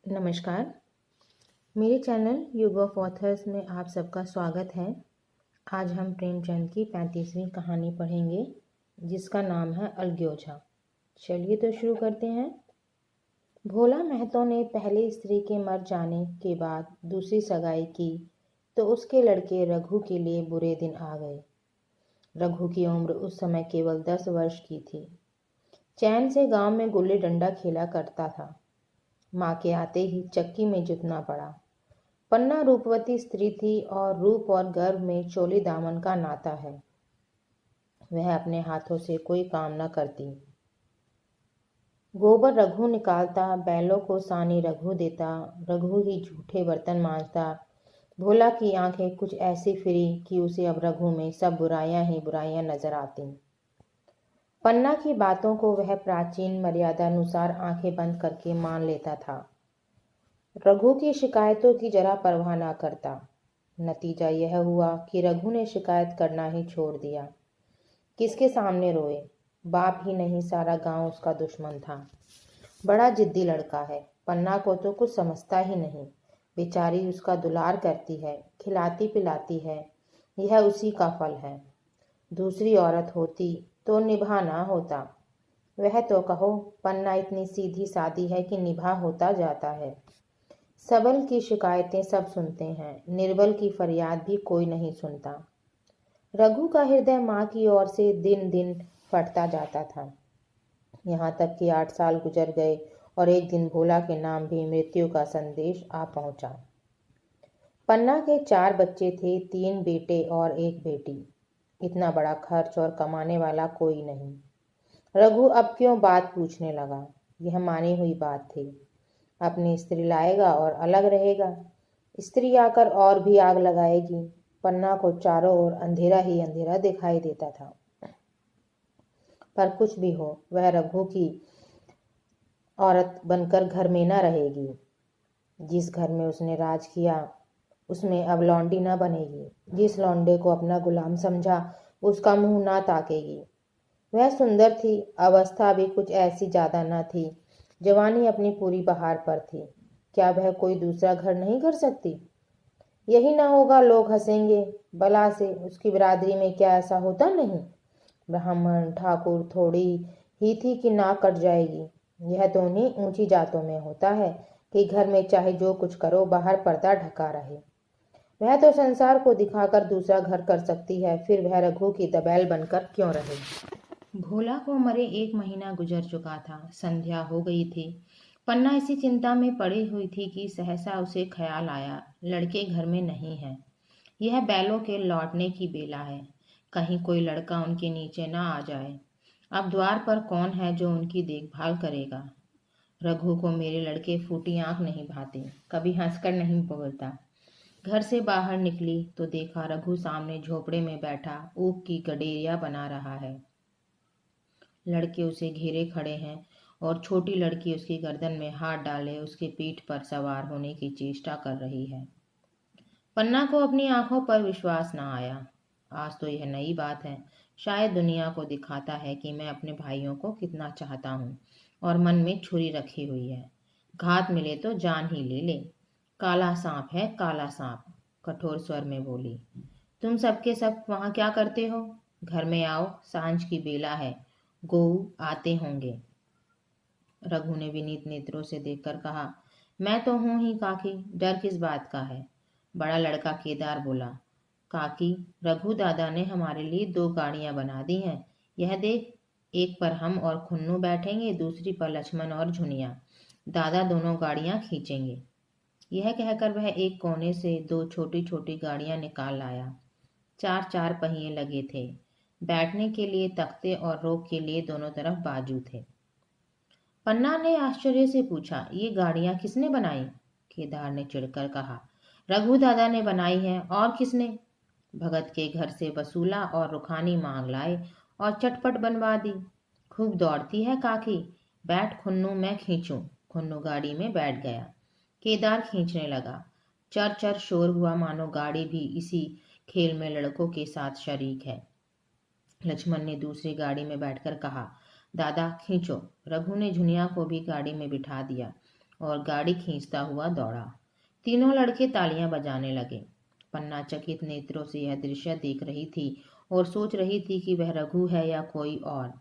नमस्कार। मेरे चैनल युग ऑफ ऑथर्स में आप सबका स्वागत है। आज हम प्रेमचंद की 35वीं कहानी पढ़ेंगे जिसका नाम है अलग्योझा। चलिए तो शुरू करते हैं। भोला महतो ने पहली स्त्री के मर जाने के बाद दूसरी सगाई की तो उसके लड़के रघु के लिए बुरे दिन आ गए। रघु की उम्र उस समय केवल 10 वर्ष की थी। चैन से गांव में गुल्ली डंडा खेला करता था। माँ के आते ही चक्की में जुतना पड़ा। पन्ना रूपवती स्त्री थी और रूप और गर्भ में चोली दामन का नाता है। वह अपने हाथों से कोई काम न करती। गोबर रघु निकालता, बैलों को सानी रघु देता, रघु ही झूठे बर्तन मांजता। भोला की आंखें कुछ ऐसी फिरी कि उसे अब रघु में सब बुराइयां ही बुराइयां नजर आती। पन्ना की बातों को वह प्राचीन मर्यादानुसार आंखें बंद करके मान लेता था। रघु की शिकायतों की जरा परवाह ना करता। नतीजा यह हुआ कि रघु ने शिकायत करना ही छोड़ दिया। किसके सामने रोए? बाप ही नहीं, सारा गांव उसका दुश्मन था। बड़ा जिद्दी लड़का है। पन्ना को तो कुछ समझता ही नहीं। बेचारी उसका दुलार करती है, खिलाती पिलाती है। यह उसी का फल है। दूसरी औरत होती तो निभा होता। वह तो कहो, पन्ना इतनी सीधी सादी है कि निभा होता जाता है। सबल की शिकायतें सब सुनते हैं, निर्बल की फरियाद भी कोई नहीं सुनता। रघु का हृदय माँ की ओर से दिन दिन फटता जाता था। यहाँ तक कि 8 साल गुजर गए और एक दिन भोला के नाम भी मृत्यु का संदेश आ पहुंचा। पन्ना के 4 बच्चे थे, 3 बेटे और 1 बेटी। इतना बड़ा खर्च और कमाने वाला कोई नहीं। रघु अब क्यों बात पूछने लगा? यह मानी हुई बात थी। अपनी स्त्री लाएगा और अलग रहेगा। स्त्री आकर और भी आग लगाएगी। पन्ना को चारों ओर अंधेरा ही अंधेरा दिखाई देता था। पर कुछ भी हो, वह रघु की औरत बनकर घर में न रहेगी। जिस घर में उसने राज किया उसमें अब लौंडी न बनेगी। जिस लौंडे को अपना गुलाम समझा उसका मुंह ना ताकेगी। वह सुंदर थी, अवस्था भी कुछ ऐसी ज्यादा न थी। जवानी अपनी पूरी बहार पर थी। क्या वह कोई दूसरा घर नहीं कर सकती? यही ना होगा, लोग हंसेंगे। बला से उसकी बिरादरी में क्या ऐसा होता नहीं? ब्राह्मण ठाकुर थोड़ी ही थी कि नाक कट जाएगी। यह तो उन्हीं ऊंची जातों में होता है कि घर में चाहे जो कुछ करो, बाहर पर्दा ढका रहे। वह तो संसार को दिखाकर दूसरा घर कर सकती है, फिर वह रघु की दबैल बनकर क्यों रहे? भोला को मरे 1 महीना गुजर चुका था। संध्या हो गई थी। पन्ना इसी चिंता में पड़ी हुई थी कि सहसा उसे ख्याल आया, लड़के घर में नहीं है। यह बैलों के लौटने की बेला है। कहीं कोई लड़का उनके नीचे ना आ जाए। अब द्वार पर कौन है जो उनकी देखभाल करेगा? रघु को मेरे लड़के फूटी आंख नहीं भाती, कभी हंसकर नहीं बोलता। घर से बाहर निकली तो देखा रघु सामने झोपड़े में बैठा ऊख की गडेरिया बना रहा है। लड़के उसे घेरे खड़े हैं और छोटी लड़की उसकी गर्दन में हाथ डाले उसकी पीठ पर सवार होने की चेष्टा कर रही है। पन्ना को अपनी आंखों पर विश्वास न आया। आज तो यह नई बात है। शायद दुनिया को दिखाता है कि मैं अपने भाइयों को कितना चाहता हूँ और मन में छुरी रखी हुई है। घात मिले तो जान ही ले ले। काला सांप है, काला सांप, कठोर स्वर में बोली। तुम सबके सब वहां क्या करते हो? घर में आओ, सांझ की बेला है, गऊ आते होंगे। रघु ने विनीत नेत्रों से देखकर कहा, मैं तो हूं ही काकी, डर किस बात का है? बड़ा लड़का केदार बोला, काकी, रघु दादा ने हमारे लिए 2 गाड़ियां बना दी हैं। यह देख, एक पर हम और खुन्नू बैठेंगे, दूसरी पर लक्ष्मण और झुनिया। दादा दोनों गाड़ियां खींचेंगे। यह कहकर वह एक कोने से 2 छोटी छोटी गाड़ियां निकाल लाया। 4 पहिए लगे थे। बैठने के लिए तख्ते और रोक के लिए दोनों तरफ बाजू थे। पन्ना ने आश्चर्य से पूछा, ये गाड़ियां किसने बनाई? केदार ने चिढ़कर कहा, रघु दादा ने बनाई है, और किसने? भगत के घर से वसूला और रुखानी मांग लाए और चटपट बनवा दी। खूब दौड़ती है काकी, बैठ खुन्नू, मैं खींचूं। खुन्नू गाड़ी में बैठ गया। केदार खींचने लगा। चर चर शोर हुआ, मानो गाड़ी भी इसी खेल में लड़कों के साथ शरीक है। लक्ष्मण ने दूसरी गाड़ी में बैठकर कहा, दादा खींचो। रघु ने झुनिया को भी गाड़ी में बिठा दिया। और गाड़ी खींचता हुआ दौड़ा। तीनों लड़के तालियां बजाने लगे। पन्ना चकित नेत्रों से यह दृश्य देख रही थी और सोच रही थी कि वह रघु है या कोई और।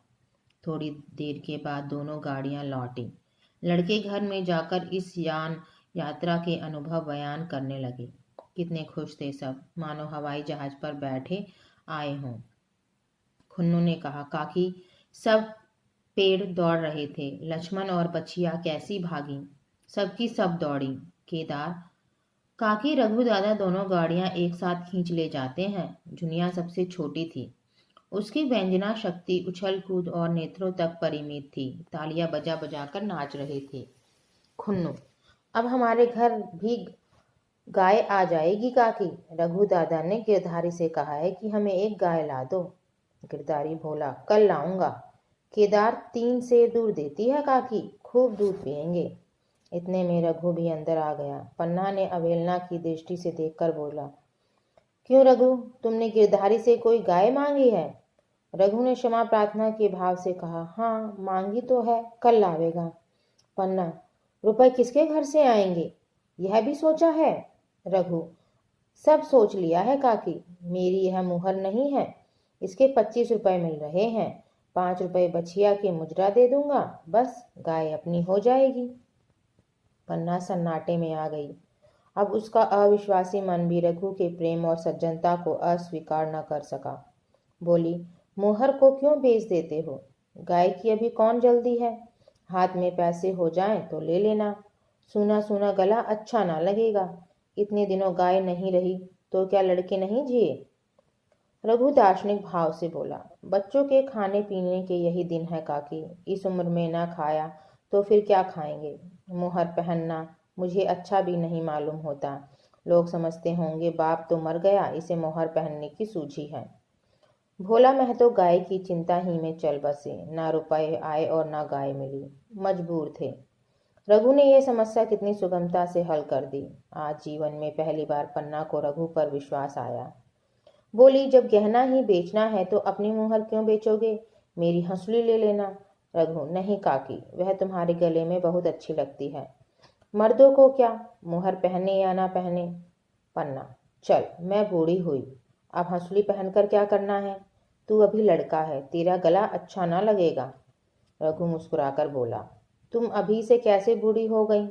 थोड़ी देर के बाद दोनों गाड़ियां लौटी। लड़के घर में जाकर इस यात्रा के अनुभव बयान करने लगे। कितने खुश थे सब, मानो हवाई जहाज पर बैठे आए हों। खुन्नू ने कहा, काकी, सब पेड़ दौड़ रहे थे। लक्ष्मण और बछिया कैसी भागी, सबकी सब दौड़ी। केदार, काकी, रघु दादा दोनों गाड़ियां एक साथ खींच ले जाते हैं। जुनिया सबसे छोटी थी। उसकी व्यंजना शक्ति उछल कूद और नेत्रों तक परिमित थी। तालियां बजा बजा कर नाच रहे थे। खुन्नू, अब हमारे घर भी गाय आ जाएगी काकी। रघु दादा ने गिरधारी से कहा है कि हमें एक गाय ला दो। गिरधारी बोला, कल लाऊंगा। केदार, 3 से दूर देती है काकी, खूब दूध पिएंगे। इतने में रघु भी अंदर आ गया। पन्ना ने अवहेलना की दृष्टि से देखकर बोला, क्यों रघु, तुमने गिरधारी से कोई गाय मांगी है? रघु ने क्षमा प्रार्थना के भाव से कहा, हाँ मांगी तो है, कल लावेगा। पन्ना, रुपए किसके घर से आएंगे, यह भी सोचा है? रघु, सब सोच लिया है काकी। मेरी यह मुहर नहीं है, इसके 25 रुपए मिल रहे हैं। 5 रुपए बछिया के मुजरा दे दूंगा, बस गाय अपनी हो जाएगी। पन्ना सन्नाटे में आ गई। अब उसका अविश्वासी मन भी रघु के प्रेम और सज्जनता को अस्वीकार न कर सका। बोली, मोहर को क्यों बेच देते हो? गाय की अभी कौन जल्दी है? हाथ में पैसे हो जाएं तो ले लेना। सूना सूना गला अच्छा ना लगेगा। इतने दिनों गाय नहीं रही तो क्या लड़के नहीं जिए? रघु दार्शनिक भाव से बोला, बच्चों के खाने पीने के यही दिन है काकी। इस उम्र में ना खाया तो फिर क्या खाएंगे? मोहर पहनना मुझे अच्छा भी नहीं मालूम होता। लोग समझते होंगे बाप तो मर गया, इसे मोहर पहनने की सूझी है। भोला महतो गाय की चिंता ही में चल बसे। ना रुपए आए और ना गाय मिली। मजबूर थे। रघु ने यह समस्या कितनी सुगमता से हल कर दी। आज जीवन में पहली बार पन्ना को रघु पर विश्वास आया। बोली, जब गहना ही बेचना है तो अपनी मुहर क्यों बेचोगे? मेरी हंसुली ले लेना। रघु, नहीं काकी, वह तुम्हारे गले में बहुत अच्छी लगती है। मर्दों को क्या, मुहर पहने या ना पहने। पन्ना, चल मैं बूढ़ी हुई, अब हंसुली पहनकर क्या करना है? तू अभी लड़का है, तेरा गला अच्छा ना लगेगा। रघु मुस्कुराकर बोला, तुम अभी से कैसे बूढ़ी हो गई?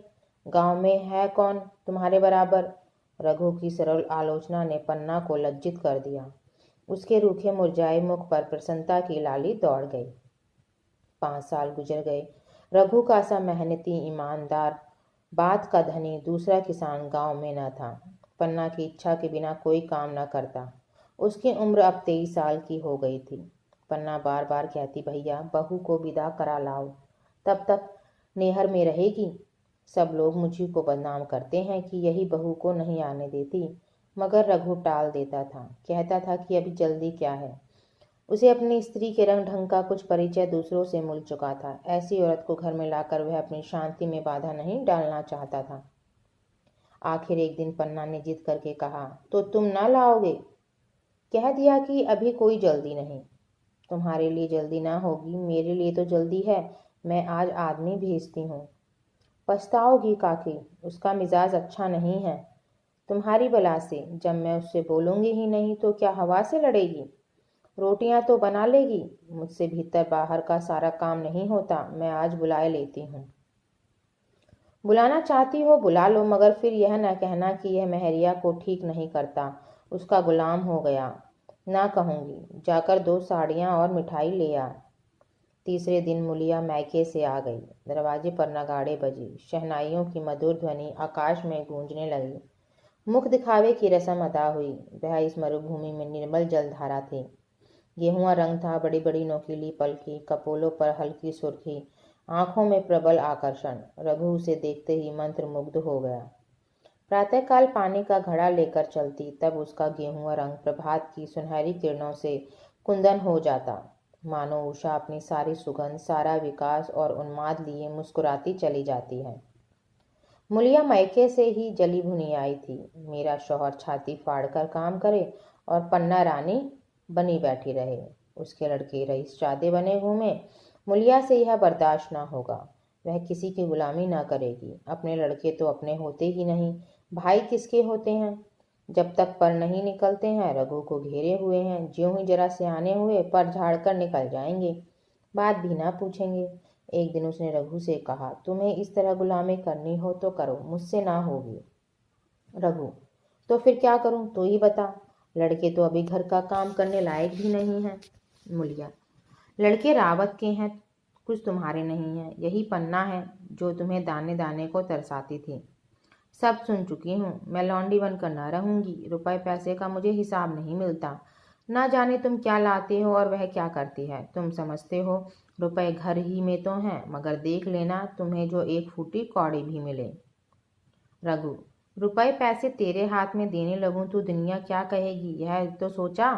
गांव में है कौन तुम्हारे बराबर? रघु की सरल आलोचना ने पन्ना को लज्जित कर दिया। उसके रूखे मुरझाए मुख पर प्रसन्नता की लाली दौड़ गई। 5 साल गुजर गए। रघु का सा मेहनती, ईमानदार, बात का धनी दूसरा किसान गांव में न था। पन्ना की इच्छा के बिना कोई काम न करता। उसकी उम्र अब 23 साल की हो गई थी। पन्ना बार बार कहती, भैया बहू को विदा करा लाओ, तब तक नेहर में रहेगी। सब लोग मुझी को बदनाम करते हैं कि यही बहू को नहीं आने देती, मगर रघु टाल देता था। कहता था कि अभी जल्दी क्या है। उसे अपनी स्त्री के रंग ढंग का कुछ परिचय दूसरों से मिल चुका था। ऐसी औरत को घर में लाकर वह अपनी शांति में बाधा नहीं डालना चाहता था। आखिर एक दिन पन्ना ने जिद करके कहा, तो तुम ना लाओगे? कह दिया कि अभी कोई जल्दी नहीं। तुम्हारे लिए जल्दी ना होगी, मेरे लिए तो जल्दी है। मैं आज आदमी भेजती हूँ। पछताओगी काकी, उसका मिजाज अच्छा नहीं है। तुम्हारी बला से, जब मैं उससे बोलूंगी ही नहीं तो क्या हवा से लड़ेगी? रोटियां तो बना लेगी, मुझसे भीतर बाहर का सारा काम नहीं होता। मैं आज बुलाए लेती हूँ। बुलाना चाहती हो बुला लो, मगर फिर यह न कहना कि यह महरिया को ठीक नहीं करता, उसका गुलाम हो गया। ना कहूँगी, जाकर 2 साड़ियाँ और मिठाई ले आ। तीसरे दिन मुलिया मैके से आ गई। दरवाजे पर नगाड़े बजी, शहनाइयों की मधुर ध्वनि आकाश में गूंजने लगी। मुख दिखावे की रस्म अदा हुई। वह इस मरुभूमि में निर्मल जलधारा थी। गेहुआ रंग था, बड़ी बड़ी नोकीली पलकी, कपोलों पर हल्की सुर्खी, आंखों में प्रबल आकर्षण। रघु उसे देखते ही मंत्र मुग्ध हो गया। प्रातःकाल पानी का घड़ा लेकर चलती, तब उसका गेहुआ रंग प्रभात की सुनहरी किरणों से कुंदन हो जाता। मानो उषा अपनी सारी सुगंध, सारा विकास और उन्माद लिए मुस्कुराती चली जाती है। मुलिया मायके से ही जली भुनी आई थी। मेरा शौहर छाती फाड़कर काम करे और पन्ना रानी बनी बैठी रहे, उसके लड़के रईस चादे बने घूमे, मुलिया से यह बर्दाश्त न होगा। वह किसी की गुलामी ना करेगी। अपने लड़के तो अपने होते ही नहीं, भाई किसके होते हैं। जब तक पर नहीं निकलते हैं रघु को घेरे हुए हैं। ज्यों ही जरा सियाने हुए पर झाड़ कर निकल जाएंगे, बात भी ना पूछेंगे। एक दिन उसने रघु से कहा, तुम्हें इस तरह गुलामी करनी हो तो करो, मुझसे ना होगी। रघु, तो फिर क्या करूं, तू ही बता। लड़के तो अभी घर का काम करने लायक भी नहीं है। मुलिया, लड़के रावत के हैं, कुछ तुम्हारे नहीं है। यही पन्ना है जो तुम्हें दाने दाने को तरसाती थी। सब सुन चुकी हूँ। मैं लौंडी बनकर न रहूंगी। रुपए पैसे का मुझे हिसाब नहीं मिलता। ना जाने तुम क्या लाते हो और वह क्या करती है। तुम समझते हो रुपए घर ही में तो हैं, मगर देख लेना तुम्हें जो एक फूटी कौड़ी भी मिले। रघु, रुपए पैसे तेरे हाथ में देने लगूं तो दुनिया क्या कहेगी, यह तो सोचा।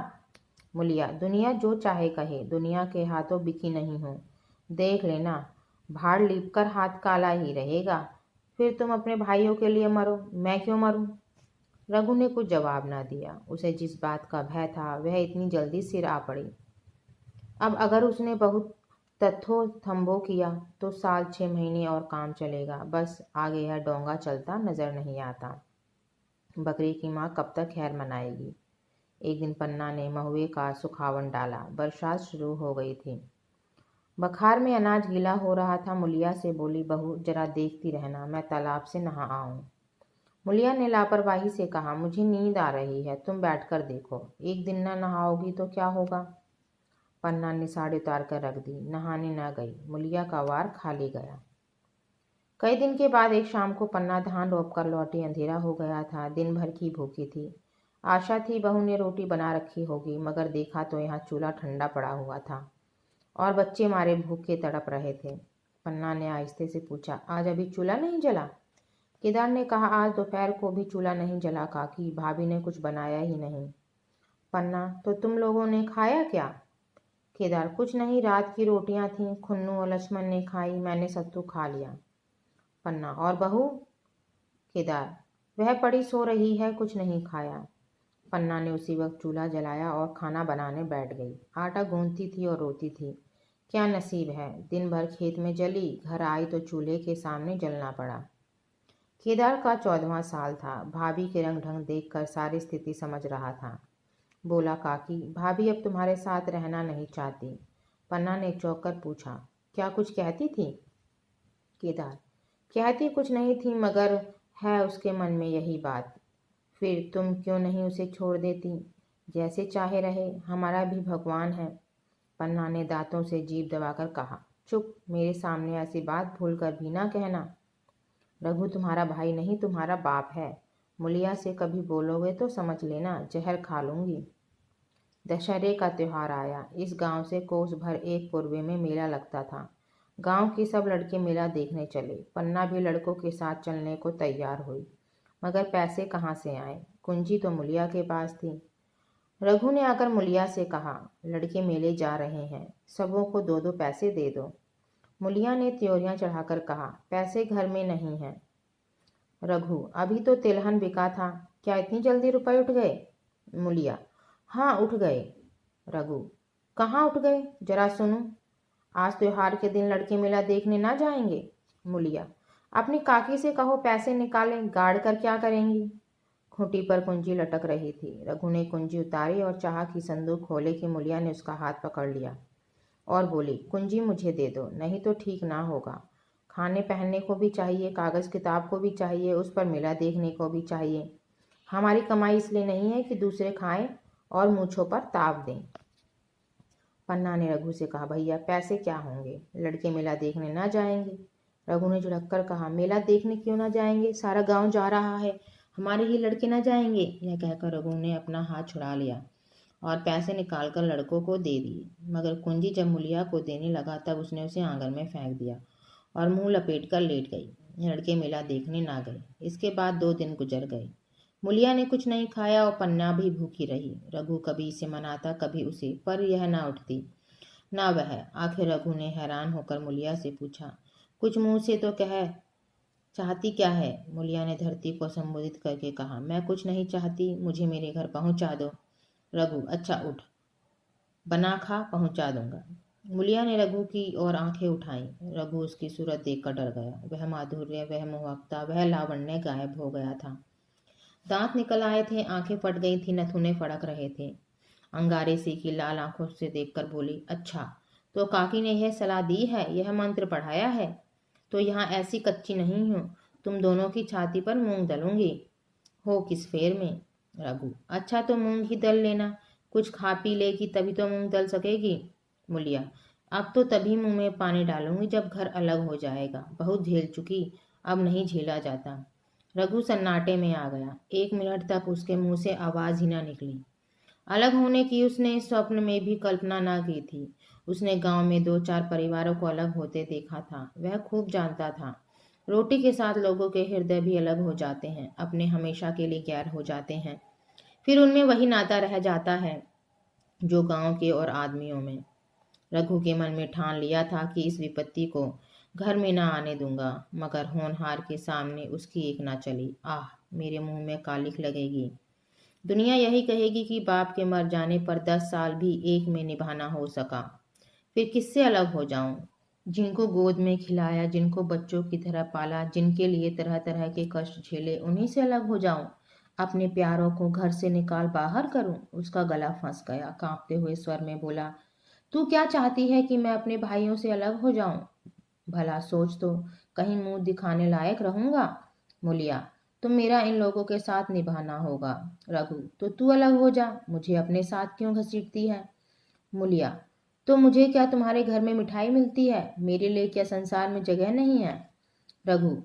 मुलिया, दुनिया जो चाहे कहे, दुनिया के हाथों बिकी नहीं हूँ। देख लेना, भाड़ लीप कर हाथ काला ही रहेगा। फिर तुम अपने भाइयों के लिए मरो, मैं क्यों मरूं। रघु ने कुछ जवाब ना दिया। उसे जिस बात का भय था वह इतनी जल्दी सिर आ पड़ी। अब अगर उसने बहुत तथ्यो थम्बो किया तो साल 6 महीने और काम चलेगा, बस आगे यह डोंगा चलता नजर नहीं आता। बकरी की माँ कब तक खैर मनाएगी। एक दिन पन्ना ने महुए का सुखावन डाला। बरसात शुरू हो गई थी। बखार में अनाज गीला हो रहा था। मुलिया से बोली, बहू जरा देखती रहना, मैं तालाब से नहा आऊं। मुलिया ने लापरवाही से कहा, मुझे नींद आ रही है, तुम बैठकर देखो। एक दिन न नहाओगी तो क्या होगा। पन्ना ने साड़ी उतार कर रख दी, नहाने न गई। मुलिया का वार खाली गया। कई दिन के बाद एक शाम को पन्ना धान रोप कर लौटी। अंधेरा हो गया था। दिन भर की भूखी थी। आशा थी बहू ने रोटी बना रखी होगी, मगर देखा तो यहाँ चूल्हा ठंडा पड़ा हुआ था और बच्चे मारे भूखे तड़प रहे थे। पन्ना ने आहिस्ते से पूछा, आज अभी चूल्हा नहीं जला। केदार ने कहा, आज दोपहर को भी चूल्हा नहीं जला काकी, भाभी ने कुछ बनाया ही नहीं। पन्ना, तो तुम लोगों ने खाया क्या। केदार, कुछ नहीं, रात की रोटियां थीं, खुन्नू और लक्ष्मण ने खाई, मैंने सत्तू खा लिया। पन्ना, और बहू। केदार, वह पड़ी सो रही है, कुछ नहीं खाया। पन्ना ने उसी वक्त चूल्हा जलाया और खाना बनाने बैठ गई। आटा गूंथती थी और रोती थी। क्या नसीब है, दिन भर खेत में जली, घर आई तो चूल्हे के सामने जलना पड़ा। केदार का 14वां साल था। भाभी के रंग ढंग देखकर सारी स्थिति समझ रहा था। बोला, काकी भाभी अब तुम्हारे साथ रहना नहीं चाहती। पन्ना ने चौंक कर पूछा, क्या कुछ कहती थी। केदार, कहती कुछ नहीं थी, मगर है उसके मन में यही बात। फिर तुम क्यों नहीं उसे छोड़ देती, जैसे चाहे रहे, हमारा भी भगवान है। पन्ना ने दांतों से जीभ दबाकर कहा, चुप, मेरे सामने ऐसी बात भूल कर भी ना कहना। रघु तुम्हारा भाई नहीं, तुम्हारा बाप है। मुलिया से कभी बोलोगे तो समझ लेना, जहर खा लूंगी। दशहरे का त्योहार आया। इस गांव से कोस भर एक पूर्वे में मेला लगता था। गांव की सब लड़के मेला देखने चले। पन्ना भी लड़कों के साथ चलने को तैयार हुई, मगर पैसे कहाँ से आए। कुंजी तो मुलिया के पास थी। रघु ने आकर मुलिया से कहा, लड़के मेले जा रहे हैं, सबों को 2-2 पैसे दे दो। मुलिया ने त्योरियां चढ़ाकर कहा, पैसे घर में नहीं है। रघु, अभी तो तिलहन बिका था, क्या इतनी जल्दी रुपए उठ गए। मुलिया, हाँ उठ गए। रघु, कहाँ उठ गए, जरा सुनो। आज त्योहार के दिन लड़के मेला देखने ना जाएंगे। मुलिया, अपनी काकी से कहो पैसे निकालें, गाड़ कर क्या करेंगी। खूंटी पर कुंजी लटक रही थी। रघु ने कुंजी उतारी और चाह की संदूक खोले कि मुलिया ने उसका हाथ पकड़ लिया और बोली, कुंजी मुझे दे दो, नहीं तो ठीक ना होगा। खाने पहनने को भी चाहिए, कागज़ किताब को भी चाहिए, उस पर मेला देखने को भी चाहिए। हमारी कमाई इसलिए नहीं है कि दूसरे खाएं और मूछों पर ताव दें। पन्ना ने रघु से कहा, भैया पैसे क्या होंगे, लड़के मेला देखने ना जाएंगे। रघु ने झुड़क कर कहा, मेला देखने क्यों ना जाएंगे, सारा गांव जा रहा है, हमारे ही लड़के ना जाएंगे। यह कहकर रघु ने अपना हाथ छुड़ा लिया और पैसे निकालकर लड़कों को दे दिए। मगर कुंजी जब मुलिया को देने लगा तब उसने उसे आंगन में फेंक दिया और मुंह लपेट कर लेट गई। लड़के मेला देखने ना गए। इसके बाद 2 दिन गुजर गए। मुलिया ने कुछ नहीं खाया और पन्ना भी भूखी रही। रघु कभी इसे मनाता कभी उसे, पर यह ना उठती ना वह। आखिर रघु ने हैरान होकर मुलिया से पूछा, कुछ मुंह से तो कह, चाहती क्या है। मुलिया ने धरती को संबोधित करके कहा, मैं कुछ नहीं चाहती, मुझे मेरे घर पहुंचा दो। रघु, अच्छा उठ, बना खा, पहुंचा दूंगा। मुलिया ने रघु की ओर आंखें उठाईं। रघु उसकी सूरत देखकर डर गया। वह माधुर्य, वह मोहकता, वह लावण्य गायब हो गया था। दांत निकल आए थे, आंखें फट गई थी, नथुने फड़क रहे थे। अंगारे सी की लाल आंखों से देखकर बोली, अच्छा तो काकी ने यह सलाह दी है, यह मंत्र पढ़ाया है? तो यहाँ ऐसी कच्ची नहीं हूँ, तुम दोनों की छाती पर मूंग दलूंगी। हो किस फेर में? रघु, अच्छा तो मूंग ही दल लेना, कुछ खा पी लेगी तभी तो मूंग दल सकेगी। मुलिया, अब तो तभी मुंह में पानी डालूंगी जब घर अलग हो जाएगा, बहुत झेल चुकी, अब नहीं झेला जाता। रघु सन्नाटे में आ गया। 1 मिनट तक उसके मुंह से आवाज ही ना निकली। अलग होने की उसने स्वप्न में भी कल्पना ना की थी। उसने गांव में 2-4 परिवारों को अलग होते देखा था। वह खूब जानता था, रोटी के साथ लोगों के हृदय भी अलग हो जाते हैं, अपने हमेशा के लिए गैर हो जाते हैं, फिर उनमें वही नाता रह जाता है जो गांव के और आदमियों में। रघु के मन में ठान लिया था कि इस विपत्ति को घर में ना आने दूंगा, मगर होनहार के सामने उसकी एक ना चली। आह, मेरे मुंह में कालिख लगेगी। दुनिया यही कहेगी कि बाप के मर जाने पर 10 साल भी एक में निभाना हो सका। फिर किससे अलग हो जाऊं? जिनको गोद में खिलाया, जिनको बच्चों की तरह पाला, जिनके लिए तरह तरह के कष्ट झेले, उन्हीं से अलग हो जाऊं? अपने प्यारों को घर से निकाल बाहर करूं? उसका गला फंस गया। कांपते हुए स्वर में बोला, तू क्या चाहती है कि मैं अपने भाइयों से अलग हो जाऊं? भला सोच तो, कहीं मुंह दिखाने लायक रहूंगा? मुलिया, तो मेरा इन लोगों के साथ निभाना होगा। रघु, तो तू अलग हो जा, मुझे अपने साथ क्यों घसीटती है? मुलिया, तो मुझे क्या तुम्हारे घर में मिठाई मिलती है? मेरे लिए क्या संसार में जगह नहीं है? रघु,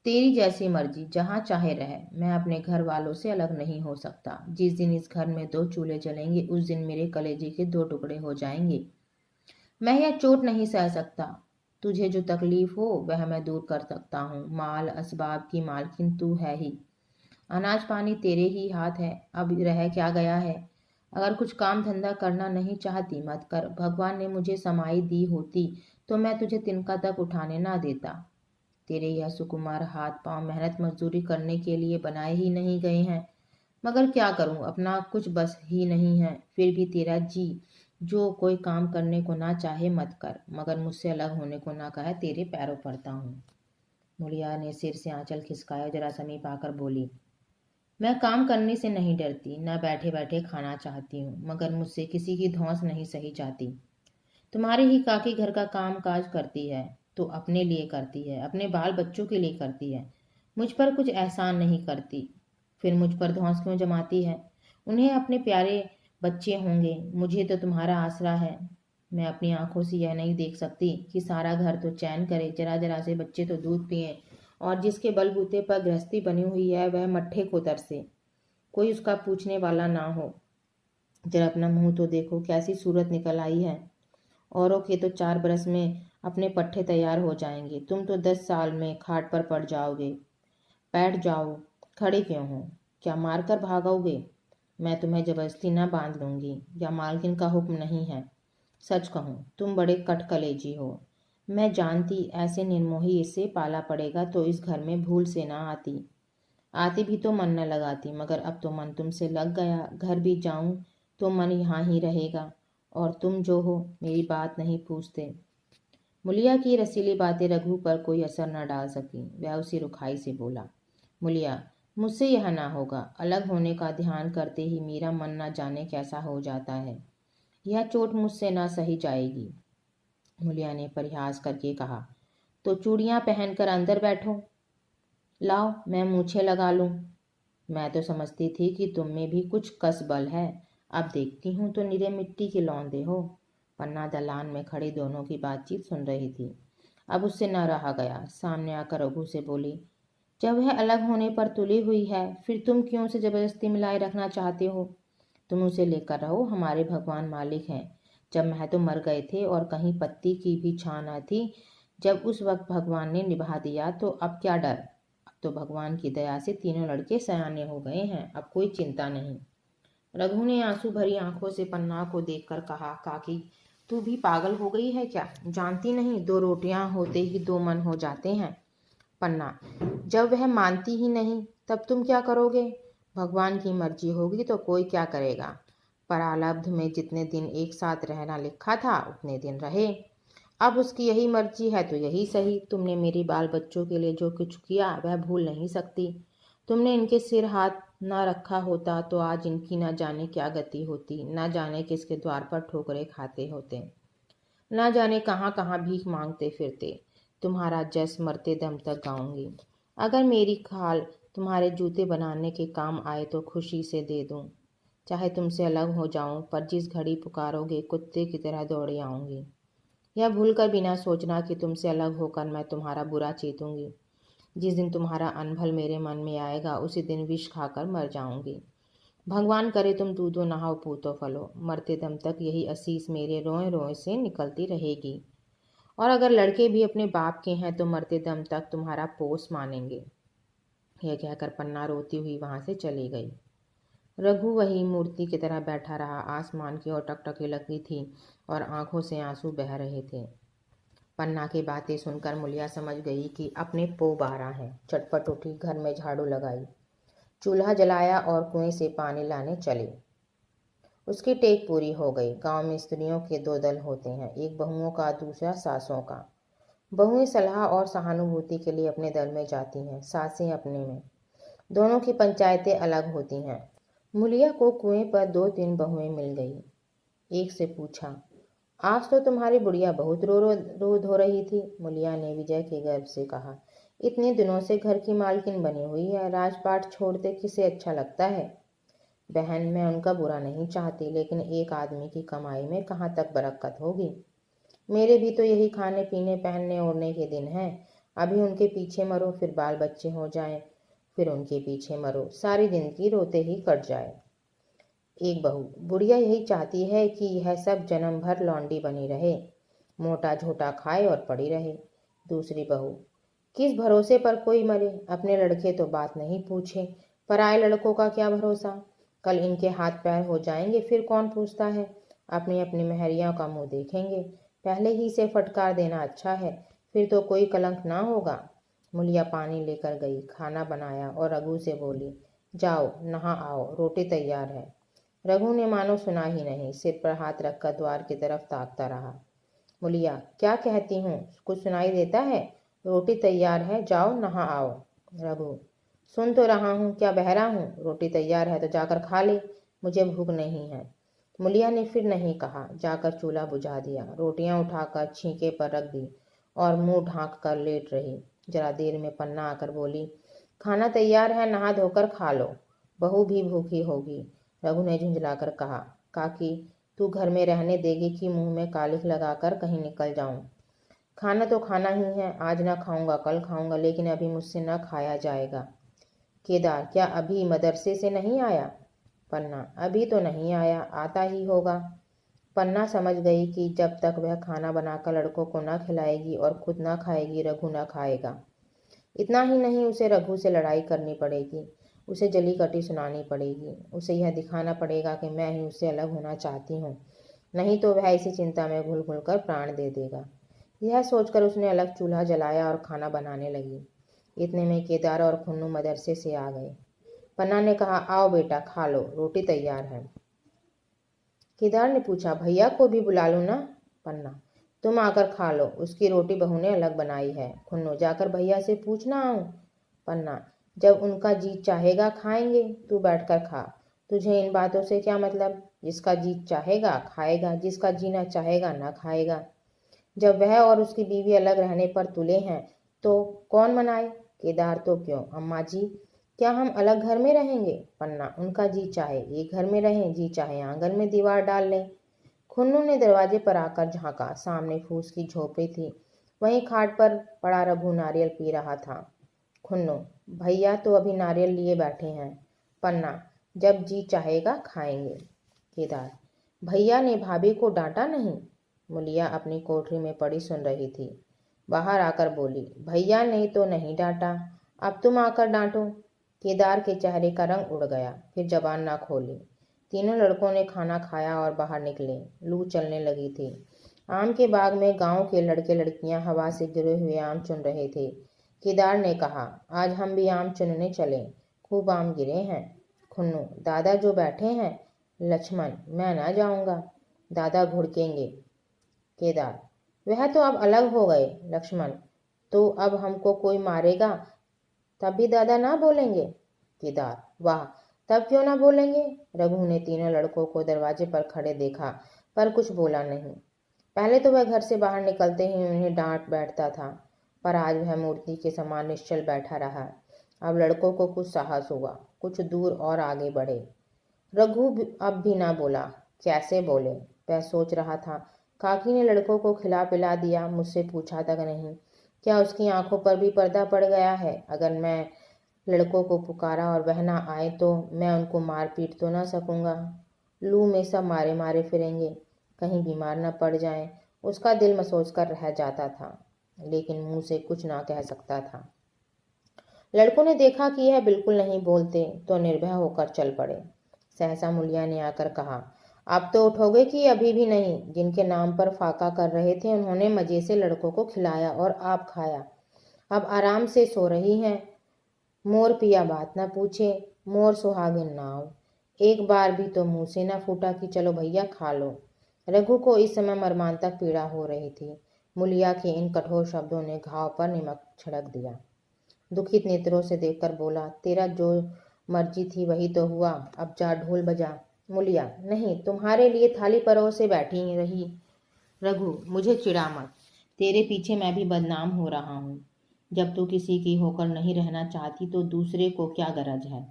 तेरी जैसी मर्जी, जहां चाहे रहे, मैं अपने घर वालों से अलग नहीं हो सकता। जिस दिन इस घर में 2 चूल्हे जलेंगे उस दिन मेरे कलेजे के 2 टुकड़े हो जाएंगे। मैं यह चोट नहीं सह सकता। तुझे जो तकलीफ हो वह मैं दूर कर सकता हूँ। माल असबाब की मालकिन तू है ही, अनाज पानी तेरे ही हाथ है, अब रह क्या गया है? अगर कुछ काम धंधा करना नहीं चाहती मत कर। भगवान ने मुझे समाई दी होती तो मैं तुझे तिनका तक उठाने ना देता। तेरे यह सुकुमार हाथ पांव मेहनत मजदूरी करने के लिए बनाए ही नहीं गए हैं, मगर क्या करूं, अपना कुछ बस ही नहीं है। फिर भी तेरा जी जो कोई काम करने को ना चाहे मत कर, मगर मुझसे अलग होने को ना कहे, तेरे पैरों पड़ता हूँ। मुड़िया ने सिर से आंचल खिसकाया, जरा समीप आकर बोली, मैं काम करने से नहीं डरती, न बैठे बैठे खाना चाहती हूँ, मगर मुझसे किसी की धौंस नहीं सही जाती। तुम्हारी ही काकी घर का काम काज करती है तो अपने लिए करती है, अपने बाल बच्चों के लिए करती है, मुझ पर कुछ एहसान नहीं करती। फिर मुझ पर धौंस क्यों जमाती है? उन्हें अपने प्यारे बच्चे होंगे, मुझे तो तुम्हारा आसरा है। मैं अपनी आंखों से यह नहीं देख सकती कि सारा घर तो चैन करे, जरा जरा से बच्चे तो दूध पिए, और जिसके बलबूते पर गृहस्थी बनी हुई है वह मट्ठे को तरसे, कोई उसका पूछने वाला ना हो। जरा अपना मुंह तो देखो, कैसी सूरत निकल आई है। औरों के तो 4 बरस में अपने पट्टे तैयार हो जाएंगे, तुम तो 10 साल में खाट पर पड़ जाओगे। बैठ जाओ, खड़े क्यों हो? क्या मारकर भागोगे? मैं तुम्हें जबरदस्ती न बांध लूंगी, या मालकिन का हुक्म नहीं है। सच कहूँ तुम बड़े कटकलेजी हो। मैं जानती ऐसे निर्मोही इससे पाला पड़ेगा तो इस घर में भूल से ना आती। आती भी तो मन न लगाती, मगर अब तो मन तुमसे लग गया। घर भी जाऊं तो मन यहाँ ही रहेगा, और तुम जो हो मेरी बात नहीं पूछते। मुलिया की रसीली बातें रघु पर कोई असर न डाल सकी। वह उसी रुखाई से बोला, मुलिया, मुझसे यह ना होगा। अलग होने का ध्यान करते ही मेरा मन न जाने कैसा हो जाता है। यह चोट मुझसे ना सही जाएगी। मुलिया ने परिहास करके कहा, तो चूड़ियां पहनकर अंदर बैठो। लाओ मैं मूछें लगा लूं। मैं तो समझती थी कि तुम में भी कुछ कस बल है, अब देखती हूँ तो निरे मिट्टी के लौंदे हो। पन्ना दलान में खड़ी दोनों की बातचीत सुन रही थी। अब उससे न रहा गया, सामने आकर रघु से बोली, जब वह अलग होने पर तुली हुई है फिर तुम क्यों उसे जबरदस्ती मिलाए रखना चाहते हो? तुम उसे लेकर रहो, हमारे भगवान मालिक हैं। जब महतो मर गए थे और कहीं पत्ती की भी छां न थी, जब उस वक्त भगवान ने निभा दिया तो अब क्या डर? अब तो भगवान की दया से तीनों लड़के सयाने हो गए हैं, अब कोई चिंता नहीं। रघु ने आंसू भरी आंखों से पन्ना को देखकर कहा, काकी तू भी पागल हो गई है क्या? जानती नहीं 2 रोटियां होते ही 2 मन हो जाते हैं। पन्ना, जब वह मानती ही नहीं तब तुम क्या करोगे? भगवान की मर्जी होगी तो कोई क्या करेगा। प्रारब्ध में जितने दिन एक साथ रहना लिखा था उतने दिन रहे। अब उसकी यही मर्जी है तो यही सही। तुमने मेरे बाल बच्चों के लिए जो कुछ किया वह भूल नहीं सकती। तुमने इनके सिर हाथ ना रखा होता तो आज इनकी ना जाने क्या गति होती, ना जाने किसके द्वार पर ठोकरे खाते होते, ना जाने कहाँ कहाँ भीख मांगते फिरते। तुम्हारा जस मरते दम तक गाऊंगी। अगर मेरी खाल तुम्हारे जूते बनाने के काम आए तो खुशी से दे दूं। चाहे तुमसे अलग हो जाऊं, पर जिस घड़ी पुकारोगे कुत्ते की तरह दौड़े आऊंगी। यह भूलकर बिना सोचना कि तुमसे अलग होकर मैं तुम्हारा बुरा चेतूंगी। जिस दिन तुम्हारा अनभल मेरे मन में आएगा उसी दिन विष खाकर मर जाऊंगी। भगवान करे तुम दूधो नहाओ पूतो फलो। मरते दम तक यही असीस मेरे रोए रोए से निकलती रहेगी। और अगर लड़के भी अपने बाप के हैं तो मरते दम तक तुम्हारा पोस मानेंगे। यह कहकर पन्ना रोती हुई वहां से चली गई। रघु वही मूर्ति की तरह बैठा रहा। आसमान की ओर टकटकी लगी थी और आंखों से आंसू बह रहे थे। पन्ना की बातें सुनकर मुलिया समझ गई कि अपने पो बारा है। चटपट उठी, घर में झाड़ू लगाई, चूल्हा जलाया और कुएं से पानी लाने चली। उसकी टेक पूरी हो गई। गांव में स्त्रियों के दो दल होते हैं, एक बहुओं का, दूसरा सासों का। बहुएं सलाह और सहानुभूति के लिए अपने दल में जाती हैं, सासें अपने में। दोनों की पंचायतें अलग होती हैं। मुलिया को कुएं पर 2-3 बहुएं मिल गई। एक से पूछा, आज तो तुम्हारी बुढ़िया बहुत रो धो रही थी। मुलिया ने विजय के गर्व से कहा, इतने दिनों से घर की मालकिन बनी हुई है, राजपाट छोड़ते किसे अच्छा लगता है। बहन, मैं उनका बुरा नहीं चाहती, लेकिन एक आदमी की कमाई में कहाँ तक बरकत होगी। मेरे भी तो यही खाने पीने पहनने ओढ़ने के दिन हैं। अभी उनके पीछे मरो, फिर बाल बच्चे हो जाएं, फिर उनके पीछे मरो, सारी जिंदगी रोते ही कट जाए। एक बहू, बुढ़िया यही चाहती है कि यह सब जन्म भर लौंडी बनी रहे, मोटा झोटा खाए और पड़ी रहे। दूसरी बहू, किस भरोसे पर कोई मरे। अपने लड़के तो बात नहीं पूछे, पराए लड़कों का क्या भरोसा। कल इनके हाथ पैर हो जाएंगे, फिर कौन पूछता है। अपनी अपनी मेहरियों का मुंह देखेंगे। पहले ही से फटकार देना अच्छा है, फिर तो कोई कलंक ना होगा। मुलिया पानी लेकर गई, खाना बनाया और रघु से बोली, जाओ नहा आओ, रोटी तैयार है। रघु ने मानो सुना ही नहीं, सिर पर हाथ रखकर द्वार की तरफ ताकता रहा। मुलिया, क्या कहती हूँ, कुछ सुनाई देता है। रोटी तैयार है, जाओ नहा आओ। रघु, सुन तो रहा हूँ, क्या बहरा हूँ। रोटी तैयार है तो जाकर खा ले, मुझे भूख नहीं है। मुलिया ने फिर नहीं कहा, जाकर चूल्हा बुझा दिया, रोटियां उठाकर छींके पर रख दी और मुंह ढांक कर लेट रही। जरा देर में पन्ना आकर बोली, खाना तैयार है, नहा धोकर खा लो, बहू भी भूखी होगी। रघु ने झुंझलाकर कहा, काकी, तू घर में रहने देगी कि मुंह में कालिख लगाकर कहीं निकल जाऊं। खाना तो खाना ही है, आज ना खाऊंगा कल खाऊंगा, लेकिन अभी मुझसे न खाया जाएगा। केदार, क्या अभी मदरसे से नहीं आया। पन्ना, अभी तो नहीं आया, आता ही होगा। पन्ना समझ गई कि जब तक वह खाना बनाकर लड़कों को न खिलाएगी और खुद न खाएगी, रघु न खाएगा। इतना ही नहीं, उसे रघु से लड़ाई करनी पड़ेगी, उसे जली कटी सुनानी पड़ेगी, उसे यह दिखाना पड़ेगा कि मैं ही उससे अलग होना चाहती हूँ, नहीं तो वह इसी चिंता में घुल घुल कर प्राण दे देगा। यह सोचकर उसने अलग चूल्हा जलाया और खाना बनाने लगी। इतने में केदार और खुन्नू मदरसे से आ गए। पन्ना ने कहा, आओ बेटा खा लो, रोटी तैयार है। केदार ने पूछा, भैया को भी बुला लो ना। पन्ना, तुम आकर खा लो, उसकी रोटी बहू ने अलग बनाई है। खुन्नू, जाकर भैया से पूछना आऊं। पन्ना, जब उनका जी चाहेगा खाएंगे, तू बैठकर खा, तुझे इन बातों से क्या मतलब। जिसका जी चाहेगा खाएगा, जिसका जीना चाहेगा ना खाएगा। जब वह और उसकी बीवी अलग रहने पर तुले हैं तो कौन मनाए। केदार, तो क्यों अम्मा जी, क्या हम अलग घर में रहेंगे। पन्ना, उनका जी चाहे एक घर में रहें, जी चाहे आंगन में दीवार डाल लें। खुन्नू ने दरवाजे पर आकर झांका, सामने फूस की झोपड़ी थी, वहीं खाट पर पड़ा रघु नारियल पी रहा था। खुन्नू, भैया तो अभी नारियल लिए बैठे हैं। पन्ना, जब जी चाहेगा खाएंगे। केदार, भैया ने भाभी को डांटा नहीं। मुलिया अपनी कोठरी में पड़ी सुन रही थी, बाहर आकर बोली, भैया ने तो नहीं डांटा, अब तुम आकर डांटो। केदार के चेहरे का रंग उड़ गया, फिर जबान ना खोली। तीनों लड़कों ने खाना खाया और बाहर निकले। लू चलने लगी थी। आम के बाग में गांव के लड़के लड़कियां हवा से गिरे हुए आम चुन रहे थे। केदार ने कहा, आज हम भी आम चुनने चलें, खूब आम गिरे हैं। खुन्नू, दादा जो बैठे हैं, लक्ष्मण, मैं ना जाऊंगा, दादा घुड़केंगे। केदार, वह तो अब अलग हो गए। लक्ष्मण, तो अब हमको कोई मारेगा तब भी दादा ना बोलेंगे? केदार, वाह, तब क्यों ना बोलेंगे? रघु ने तीनों लड़कों को दरवाजे पर खड़े देखा पर कुछ बोला नहीं। पहले तो वह घर से बाहर निकलते ही उन्हें डांट बैठता था, पर आज वह मूर्ति के समान निश्चल बैठा रहा। अब लड़कों को कुछ साहस हुआ, कुछ दूर और आगे बढ़े। अब भी ना बोला। कैसे बोले, वह सोच रहा था। काकी ने लड़कों को खिला पिला दिया, मुझसे पूछा तक नहीं। क्या उसकी आंखों पर भी पर्दा पड़ गया है? अगर मैं लड़कों को पुकारा और वह ना आए तो मैं उनको मार पीट तो ना सकूंगा। लू में सब मारे मारे फिरेंगे, कहीं बीमार न पड़ जाएं। उसका दिल मसोच कर रह जाता था, लेकिन मुंह से कुछ ना कह सकता था। लड़कों ने देखा कि यह बिल्कुल नहीं बोलते तो निर्भय होकर चल पड़े। सहसा मुलिया ने आकर कहा, आप तो उठोगे कि अभी भी नहीं? जिनके नाम पर फाका कर रहे थे उन्होंने मजे से लड़कों को खिलाया और आप खाया, अब आराम से सो रही हैं। मोर पिया बात न पूछे, मोर सुहागिन नाव। एक बार भी तो मुंह से न फूटा कि चलो भैया खा लो। रघु को इस समय मर्मांतक पीड़ा हो रही थी। मुलिया के इन कठोर शब्दों ने घाव पर नमक छिड़क दिया। दुखित नेत्रों से देखकर बोला, तेरा जो मर्जी थी वही तो हुआ, अब जा ढोल बजा। मुलिया, नहीं, तुम्हारे लिए थाली परोसे बैठी रही। रघु, मुझे चिढ़ा मत, तेरे पीछे मैं भी बदनाम हो रहा हूँ। जब तू किसी की होकर नहीं रहना चाहती तो दूसरे को क्या गरज है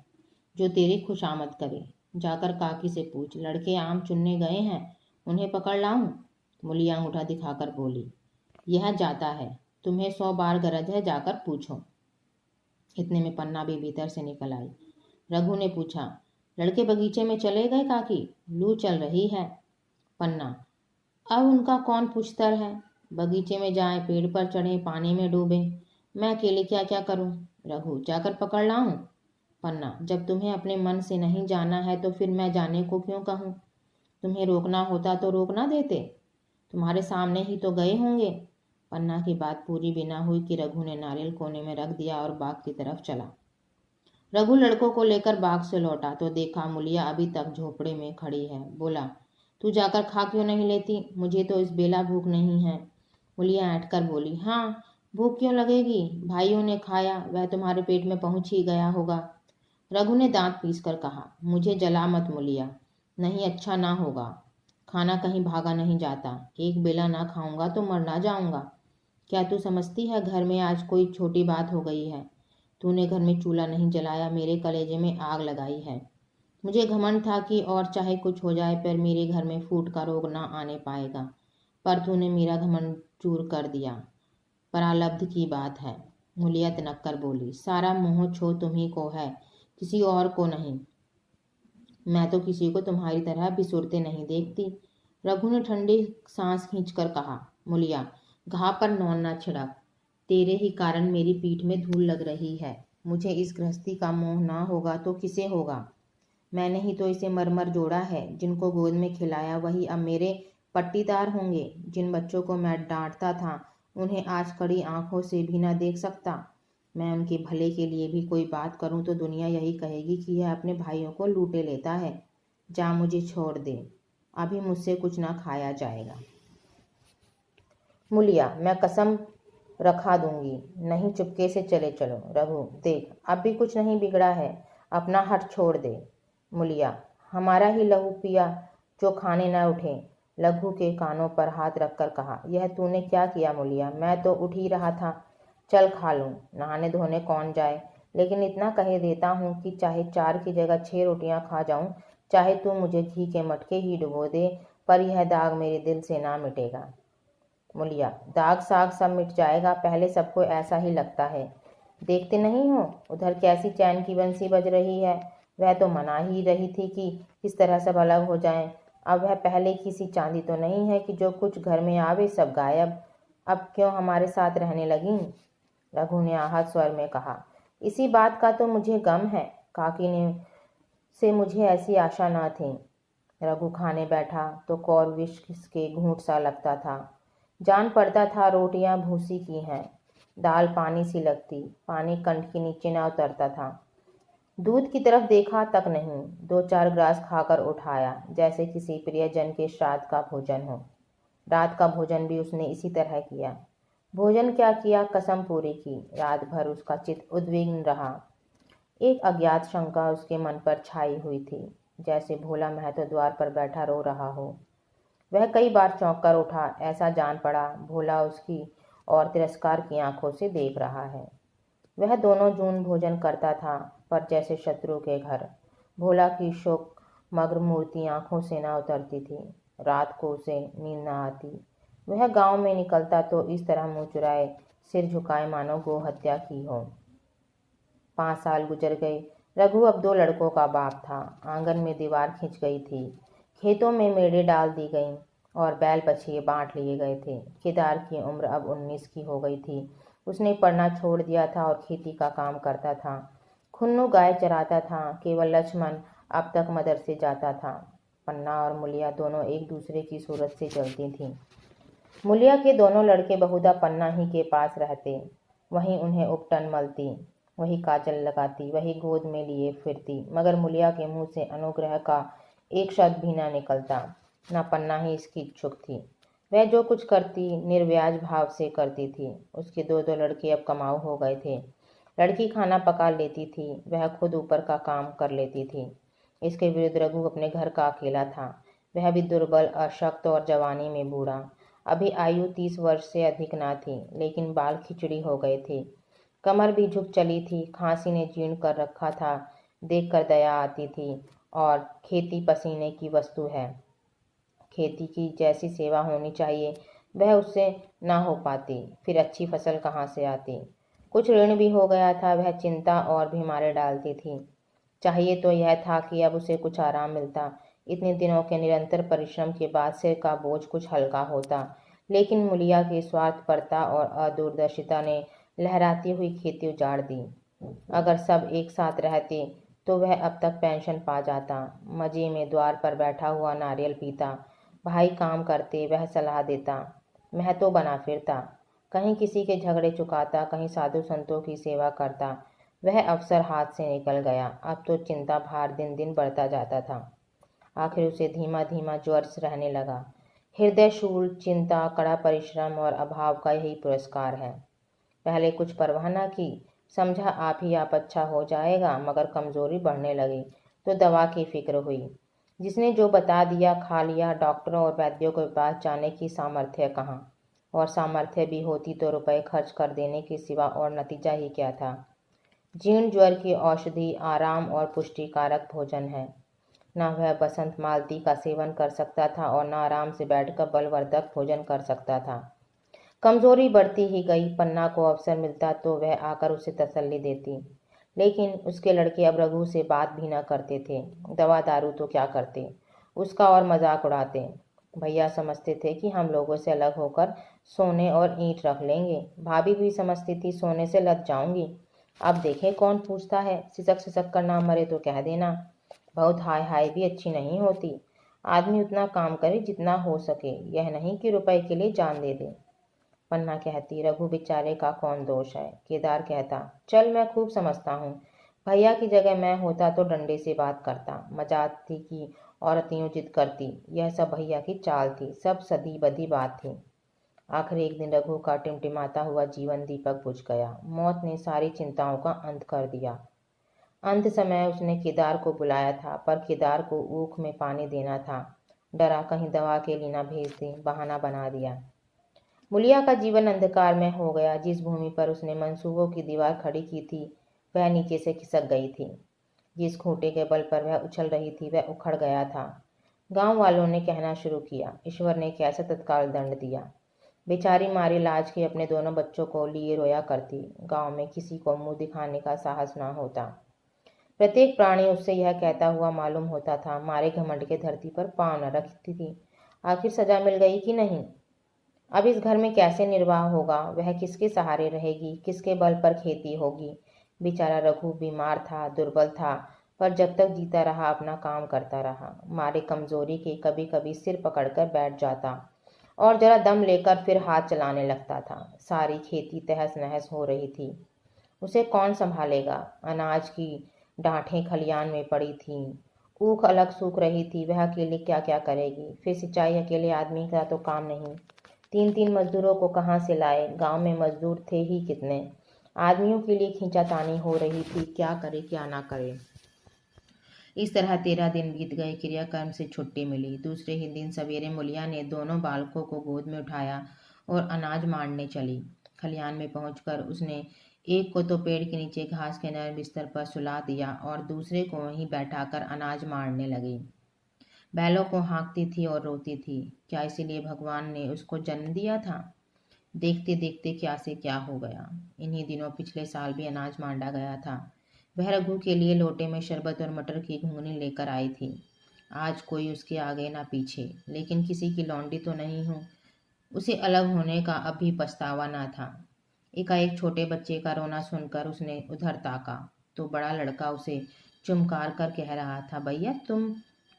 जो तेरी खुशामद करे? जाकर काकी से पूछ, लड़के आम चुनने गए हैं, उन्हें पकड़ लाऊं? मुलिया अंगूठा दिखाकर बोली, यह जाता है, तुम्हें 100 बार गरज है, जाकर पूछो। इतने में पन्ना भी भीतर से निकल आई। रघु ने पूछा, लड़के बगीचे में चले गए काकी? लू चल रही है। पन्ना, अब उनका कौन पूछतर है? बगीचे में जाए, पेड़ पर चढ़े, पानी में डूबे, मैं अकेले क्या क्या करूं? रघु, जाकर पकड़ लाऊं? पन्ना, जब तुम्हें अपने मन से नहीं जाना है तो फिर मैं जाने को क्यों कहूं? तुम्हें रोकना होता तो रोक ना देते, तुम्हारे सामने ही तो गए होंगे। पन्ना की बात पूरी भी ना हुई कि रघु ने नारियल कोने में रख दिया और बाग की तरफ चला। रघु लड़कों को लेकर बाग से लौटा तो देखा मुलिया अभी तक झोपड़े में खड़ी है। बोला, तू जाकर खा क्यों नहीं लेती? मुझे तो इस बेला भूख नहीं है। मुलिया ऐंठ कर बोली, हाँ, भूख क्यों लगेगी? भाइयों ने खाया, वह तुम्हारे पेट में पहुंच ही गया होगा। रघु ने दांत पीस कर कहा, मुझे जला मत मुलिया, नहीं अच्छा ना होगा। खाना कहीं भागा नहीं जाता, एक बेला ना खाऊंगा तो मर ना जाऊंगा। क्या तू समझती है घर में आज कोई छोटी बात हो गई है? तूने घर में चूल्हा नहीं जलाया, मेरे कलेजे में आग लगाई है। मुझे घमंड था कि और चाहे कुछ हो जाए पर मेरे घर में फूट का रोग ना आने पाएगा, पर तूने मेरा घमंड चूर कर दिया। परालब्ध की बात है। मुलिया तनक कर बोली, सारा मोह छो तुम्ही को है, किसी और को नहीं। मैं तो किसी को तुम्हारी तरह बिसुरते नहीं देखती। रघु ने ठंडी सांस खींचकर कहा, मुलिया, घाव पर नौन ना छिड़क, तेरे ही कारण मेरी पीठ में धूल लग रही है। मुझे इस गृहस्थी का मोह ना होगा तो किसे होगा? मैंने ही तो इसे मरमर जोड़ा है। जिनको गोद में खिलाया वही अब मेरे पट्टीदार होंगे। जिन बच्चों को मैं डांटता था उन्हें आज कड़ी आंखों से भी ना देख सकता। मैं उनके भले के लिए भी कोई बात करूं तो दुनिया यही कहेगी कि यह अपने भाइयों को लूटे लेता है। जा, मुझे छोड़ दे, अभी मुझसे कुछ ना खाया जाएगा। मुलिया, मैं कसम रखा दूंगी, नहीं चुपके से चले चलो। रघु, देख, अब भी कुछ नहीं बिगड़ा है, अपना हट छोड़ दे। मुलिया, हमारा ही लहू पिया जो खाने न उठे। लघु के कानों पर हाथ रखकर कहा, यह तूने क्या किया मुलिया? मैं तो उठ ही रहा था, चल खा लूं, नहाने धोने कौन जाए। लेकिन इतना कह देता हूँ कि चाहे 4 की जगह 6 रोटियां खा जाऊं, चाहे तू मुझे घी के मटके ही डुबो दे, पर यह दाग मेरे दिल से ना मिटेगा। मुलिया, दाग साग सब मिट जाएगा, पहले सबको ऐसा ही लगता है। देखते नहीं हो उधर कैसी चैन की बंसी बज रही है? वह तो मना ही रही थी कि किस तरह सब अलग हो जाएं। अब वह पहले की सी चांदी तो नहीं है कि जो कुछ घर में आवे सब गायब। अब क्यों हमारे साथ रहने लगी? रघु ने आहत स्वर में कहा, इसी बात का तो मुझे गम है। काकी ने से मुझे ऐसी आशा न थी। रघु खाने बैठा तो कौर विष के घूंट सा लगता था। जान पड़ता था रोटियां भूसी की हैं, दाल पानी सी लगती, पानी कंठ के नीचे ना उतरता था। दूध की तरफ देखा तक नहीं, 2-4 ग्रास खाकर उठाया, जैसे किसी प्रियजन के श्राद्ध का भोजन हो। रात का भोजन भी उसने इसी तरह किया। भोजन क्या किया, कसम पूरी की। रात भर उसका चित्त उद्विग्न रहा। एक अज्ञात शंका उसके मन पर छाई हुई थी, जैसे भोला महतो द्वार पर बैठा रो रहा हो। वह कई बार चौंक कर उठा, ऐसा जान पड़ा भोला उसकी और तिरस्कार की आंखों से देख रहा है। वह दोनों जून भोजन करता था, पर जैसे शत्रु के घर। भोला की शोक मग्न मूर्ति आंखों से न उतरती थी। रात को उसे नींद न आती। वह गांव में निकलता तो इस तरह मुंह चुराए, सिर झुकाए, मानो गो हत्या की हो। 5 साल गुजर गए। रघु अब 2 लड़कों का बाप था। आंगन में दीवार खिंच गई थी, खेतों में मेढ़ें डाल दी गईं और बैल बछिए बांट लिए गए थे। केदार की उम्र अब 19 की हो गई थी। उसने पढ़ना छोड़ दिया था और खेती का काम करता था। खुन्नू गाय चराता था। केवल लक्ष्मण अब तक मदरसे जाता था। पन्ना और मुलिया दोनों एक दूसरे की सूरत से चलती थीं। मुलिया के दोनों लड़के बहुधा पन्ना ही के पास रहते, वहीं उन्हें उपटन मलती, वही काजल लगाती, वही गोद में लिए फिरती, मगर मुलिया के मुंह से अनुग्रह का एक शब्द भी न निकलता। न पन्ना ही इसकी इच्छुक थी। वह जो कुछ करती निर्व्याज भाव से करती थी। उसके 2-2 लड़के अब कमाऊ हो गए थे। लड़की खाना पका लेती थी, वह खुद ऊपर का काम कर लेती थी। इसके विरुद्ध रघु अपने घर का अकेला था। वह भी दुर्बल, अशक्त और जवानी में बूढ़ा। अभी आयु 30 वर्ष से अधिक न थी, लेकिन बाल खिचड़ी हो गए थे। कमर भी झुक चली थी। खांसी ने जीर्ण कर रखा था। देखकर दया आती थी। और खेती पसीने की वस्तु है। खेती की जैसी सेवा होनी चाहिए वह उससे ना हो पाती, फिर अच्छी फसल कहाँ से आती। कुछ ऋण भी हो गया था। वह चिंता और भी मारे डालती थी। चाहिए तो यह था कि अब उसे कुछ आराम मिलता। इतने दिनों के निरंतर परिश्रम के बाद सिर का बोझ कुछ हल्का होता। लेकिन मुलिया की स्वार्थपरता और अदूरदर्शिता ने लहराती हुई खेती उजाड़ दी। अगर सब एक साथ रहते तो वह अब तक पेंशन पा जाता। मजे में द्वार पर बैठा हुआ नारियल पीता। भाई काम करते, वह सलाह देता। महतो बना फिरता। कहीं किसी के झगड़े चुकाता, कहीं साधु संतों की सेवा करता। वह अवसर हाथ से निकल गया। अब तो चिंता भार दिन दिन बढ़ता जाता था। आखिर उसे धीमा धीमा ज्वर रहने लगा। हृदय शूल, चिंता, कड़ा परिश्रम और अभाव का यही पुरस्कार है। पहले कुछ परवाह न की, समझा आप ही आप अच्छा हो जाएगा, मगर कमजोरी बढ़ने लगी तो दवा की फिक्र हुई। जिसने जो बता दिया खा लिया। डॉक्टरों और वैद्यों के पास जाने की सामर्थ्य कहाँ, और सामर्थ्य भी होती तो रुपए खर्च कर देने के सिवा और नतीजा ही क्या था। जीर्ण ज्वर की औषधि आराम और पुष्टिकारक भोजन है। न वह बसंत मालती का सेवन कर सकता था और न आराम से बैठकर बलवर्धक भोजन कर सकता था। कमजोरी बढ़ती ही गई। पन्ना को अवसर मिलता तो वह आकर उसे तसल्ली देती, लेकिन उसके लड़के अब रघु से बात भी न करते थे। दवा दारू तो क्या करते, उसका और मजाक उड़ाते। भैया समझते थे कि हम लोगों से अलग होकर सोने और ईंट रख लेंगे। भाभी भी समझती थी सोने से लग जाऊंगी। अब देखें कौन पूछता है। सिसक सिसक कर ना मरे तो कह देना। बहुत हाय हाय भी अच्छी नहीं होती। आदमी उतना काम करे जितना हो सके, यह नहीं कि रुपए के लिए जान दे दे। पन्ना कहती, रघु बेचारे का कौन दोष है। केदार कहता, चल मैं खूब समझता हूँ। भैया की जगह मैं होता तो डंडे से बात करता। मजाक थी कि औरतें जिद करती। यह सब भैया की चाल थी, सब सदी बदी बात थी। आखिर एक दिन रघु का टिमटिमाता हुआ जीवन दीपक बुझ गया। मौत ने सारी चिंताओं का अंत कर दिया। अंत समय उसने केदार को बुलाया था, पर केदार को ऊख में पानी देना था। डरा कहीं दवा के लिए न भेज दे, बहाना बना दिया। मुलिया का जीवन अंधकार में हो गया। जिस भूमि पर उसने मंसूबों की दीवार खड़ी की थी वह नीचे से खिसक गई थी। जिस खूंटे के बल पर वह उछल रही थी वह उखड़ गया था। गांव वालों ने कहना शुरू किया, ईश्वर ने कैसा तत्काल दंड दिया। बेचारी मारी लाज के अपने दोनों बच्चों को लिए रोया करती। गांव में किसी को मुंह दिखाने का साहस न होता। प्रत्येक प्राणी उससे यह कहता हुआ मालूम होता था, मारे घमंड के धरती पर पांव न रखती थी। आखिर सजा मिल गई कि नहीं। अब इस घर में कैसे निर्वाह होगा। वह किसके सहारे रहेगी, किसके बल पर खेती होगी। बेचारा रघु बीमार था, दुर्बल था, पर जब तक जीता रहा अपना काम करता रहा। मारे कमजोरी के कभी कभी सिर पकड़कर बैठ जाता और जरा दम लेकर फिर हाथ चलाने लगता था। सारी खेती तहस नहस हो रही थी। उसे कौन संभालेगा। अनाज की डांठें खलियान में पड़ी थीं। ऊख अलग सूख रही थी, वह अकेले क्या क्या करेगी। फिर सिंचाई अकेले आदमी का तो काम नहीं। 3-3 मजदूरों को कहाँ से लाए, गांव में मजदूर थे ही कितने। आदमियों के लिए खींचातानी हो रही थी, क्या करे क्या ना करे। इस तरह 13 दिन बीत गए। क्रियाक्रम से छुट्टी मिली। दूसरे ही दिन सवेरे मुलिया ने दोनों बालकों को गोद में उठाया और अनाज मांडने चली। खलियान में पहुंचकर उसने एक को तो पेड़ के नीचे घास के नरम बिस्तर पर सुला दिया और दूसरे को वहीं बैठाकर अनाज मांडने लगी। बैलों को हाँकती थी और रोती थी। क्या इसीलिए भगवान ने उसको जन्म दिया था? देखते देखते क्या से क्या हो गया। इन्हीं दिनों पिछले साल भी अनाज मांडा गया था। वह रघु के लिए लोटे में शरबत और मटर की घुंघनी लेकर आई थी। आज कोई उसके आगे ना पीछे, लेकिन किसी की लौंडी तो नहीं हूँ। उसे अलग होने का अब भी पछतावा ना था। एकाएक छोटे बच्चे का रोना सुनकर उसने उधर ताका तो बड़ा लड़का उसे चुमकार कर कह रहा था, भैया तुम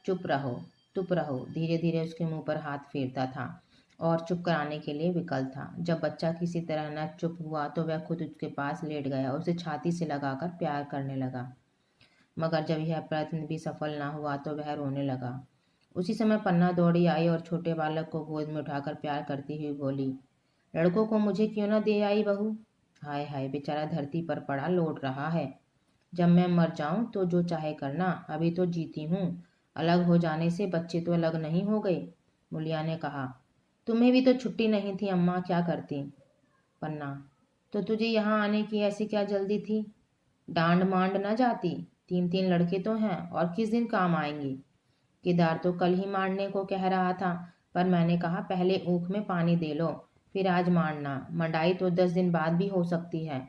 चुप रहो, चुप रहो। धीरे धीरे उसके मुंह पर हाथ फेरता था और चुप कराने के लिए विकल था। जब बच्चा किसी तरह न चुप हुआ तो वह खुद उसके पास लेट गया और उसे छाती से लगाकर प्यार करने लगा। मगर जब यह प्रयत्न भी सफल न हुआ तो वह रोने लगा। उसी समय पन्ना दौड़ी आई और छोटे बालक को गोद में उठाकर प्यार करती हुई बोली, लड़कों को मुझे क्यों न दे आई बहू। हाय हाय, बेचारा धरती पर पड़ा लौट रहा है। जब मैं मर जाऊं तो जो चाहे करना, अभी तो जीती हूँ। अलग हो जाने से बच्चे तो अलग नहीं हो गए। मुलिया ने कहा, तुम्हें भी तो छुट्टी नहीं थी अम्मा, क्या करती। पन्ना, तो तुझे यहाँ आने की ऐसी क्या जल्दी थी? डांड मांड न जाती। 3-3 लड़के तो हैं और किस दिन काम आएंगे। केदार तो कल ही मारने को कह रहा था, पर मैंने कहा पहले ऊख में पानी दे लो, फिर आज मारना। मंडाई तो 10 दिन बाद भी हो सकती है।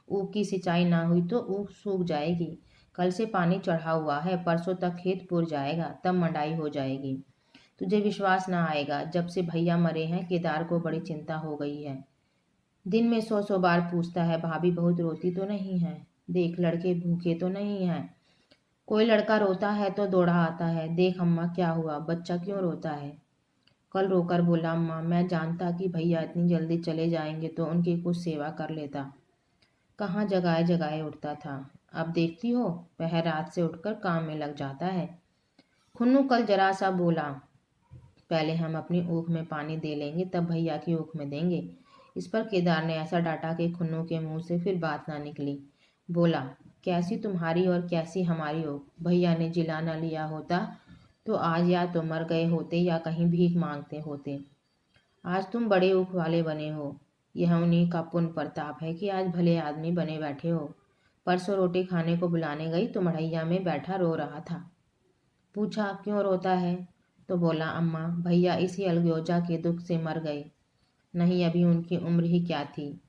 ऊख की सिंचाई ना हुई तो ऊख सूख जाएगी। कल से पानी चढ़ा हुआ है, परसों तक खेत पुर जाएगा, तब मंडाई हो जाएगी। तुझे विश्वास ना आएगा, जब से भैया मरे हैं केदार को बड़ी चिंता हो गई है। दिन में 100-100 बार पूछता है, भाभी बहुत रोती तो नहीं है, देख लड़के भूखे तो नहीं हैं। कोई लड़का रोता है तो दौड़ा आता है, देख अम्मा क्या हुआ, बच्चा क्यों रोता है। कल रोकर बोला, अम्मा मैं जानता कि भैया इतनी जल्दी चले जाएंगे तो उनकी कुछ सेवा कर लेता। कहाँ जगाए जगाए उठता था। अब देखती हो वह रात से उठकर काम में लग जाता है। खुन्नू कल जरा सा बोला, पहले हम अपनी ऊख में पानी दे लेंगे तब भैया की ऊख में देंगे। इस पर केदार ने ऐसा डांटा कि खुन्नू के मुंह से फिर बात ना निकली। बोला, कैसी तुम्हारी और कैसी हमारी ऊख। भैया ने जिला न लिया होता तो आज या तो मर गए होते या कहीं भीख मांगते होते। आज तुम बड़े ऊख वाले बने हो। यह उन्हीं का पुण्य प्रताप है कि आज भले आदमी बने बैठे हो। परसों रोटी खाने को बुलाने गई तो मढ़ैया में बैठा रो रहा था। पूछा क्यों रोता है, तो बोला, अम्मा भैया इसी अलगोजा के दुख से मर गए। नहीं अभी उनकी उम्र ही क्या थी,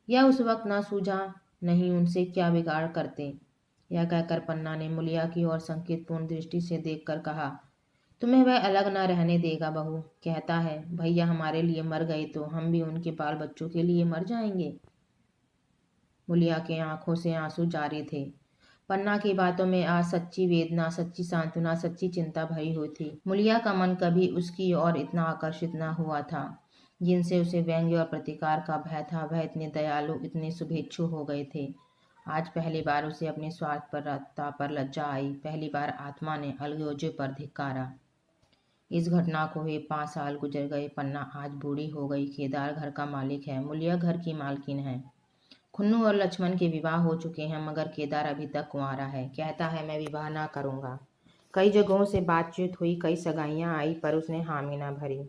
या उस वक्त ना सूझा, नहीं उनसे क्या बिगाड़ करते। यह कहकर पन्ना ने मुलिया की ओर संकेतपूर्ण दृष्टि से देखकर कहा, तुम्हें वह अलग ना रहने देगा बहू। कहता है भैया हमारे लिए मर गए तो हम भी उनके बाल बच्चों के लिए मर जाएंगे। मुलिया के आंखों से आंसू जारी थे। पन्ना की बातों में आज सच्ची वेदना, सच्ची सांत्वना, सच्ची चिंता भरी हुई थी। मुलिया का मन कभी उसकी ओर इतना आकर्षित न हुआ था। जिनसे उसे व्यंग्य और प्रतिकार का भय था वह इतने दयालु, इतने शुभेच्छु हो गए थे। आज पहली बार उसे अपने स्वार्थपरता पर लज्जा आई। पहली बार आत्मा ने अलगोजे पर धिक्कारा। इस घटना को हुए 5 साल गुजर गए। पन्ना आज बूढ़ी हो गई। केदार घर का मालिक है, मुलिया घर की मालकिन है। खुन्नू और लक्ष्मण के विवाह हो चुके हैं मगर केदार अभी तक कुंवारा है। कहता है मैं विवाह ना करूँगा। कई जगहों से बातचीत हुई, कई सगाइयाँ आई पर उसने हामी ना भरी।